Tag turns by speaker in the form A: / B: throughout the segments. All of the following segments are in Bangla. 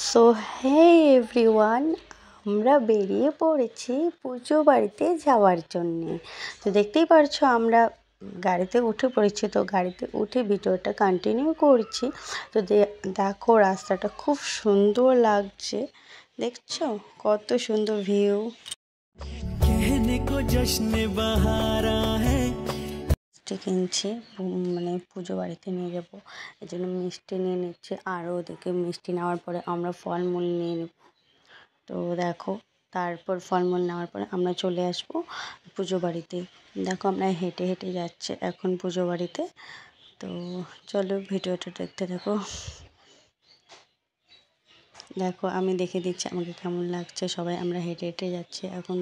A: সো হে এভরিওয়ান, আমরা বেরিয়ে পড়েছি পুজো বাড়িতে যাওয়ার জন্যে। তো দেখতেই পারছো আমরা গাড়িতে উঠে পড়েছি। তো গাড়িতে উঠে ভিডিওটা কন্টিনিউ করছি। তো দেখো রাস্তাটা খুব সুন্দর লাগছে, দেখছো কত সুন্দর ভিউ। মিষ্টি কিনছি, মানে পুজো বাড়িতে নিয়ে যাবো, এই জন্য মিষ্টি নিয়ে নিচ্ছে। আরও ওদেরকে মিষ্টি নেওয়ার পরে আমরা ফলমূল নিয়ে নেব। তো দেখো, তারপর ফলমূল নেওয়ার পরে আমরা চলে আসবো পুজো বাড়িতে। দেখো আমরা হেঁটে হেঁটে যাচ্ছে এখন পুজো বাড়িতে। তো চলো ভিডিওটা দেখতে থাকো। দেখো আমি দেখে দিচ্ছি আমাকে কেমন লাগছে। সবাই আমরা হেঁটে হেঁটে যাচ্ছি এখন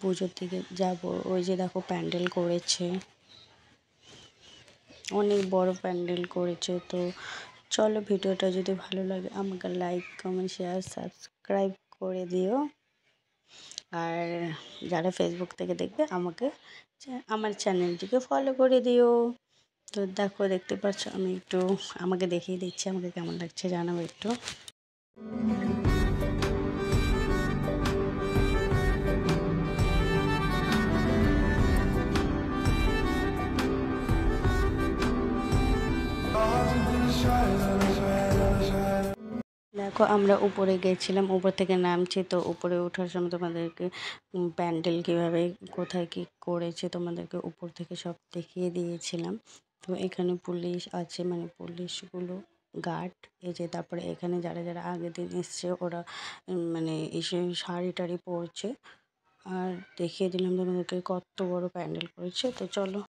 A: পুজোর দিকে যাব। ওই যে দেখো প্যান্ডেল করেছে, অনেক বড় প্যান্ডেল করেছে। তো চলো ভিডিওটা যদি ভালো লাগে আমাকে লাইক কমেন্ট শেয়ার সাবস্ক্রাইব করে দিও। আর যারা ফেসবুক থেকে দেখবে আমার চ্যানেলটিকে ফলো করে দিও। তো দেখো দেখতে পাচ্ছ আমি একটু আমাকে দেখিয়ে দিচ্ছি আমাকে কেমন লাগছে জানাবো একটু। দেখো আমরা উপরে গেছিলাম, উপর থেকে নামছি। তো উপরে ওঠার সময় তোমাদেরকে প্যান্ডেল কীভাবে কোথায় কী করেছে তোমাদেরকে উপর থেকে সব দেখিয়ে দিয়েছিলাম। তো এখানে পুলিশ আছে, মানে পুলিশগুলো গার্ড এই যে। তারপরে এখানে যারা যারা আগের দিন এসছে ওরা মানে এসে শাড়ি টাড়ি পরছে। আর দেখিয়ে দিলাম তোমাদেরকে কত বড় প্যান্ডেল করেছে। তো চলো।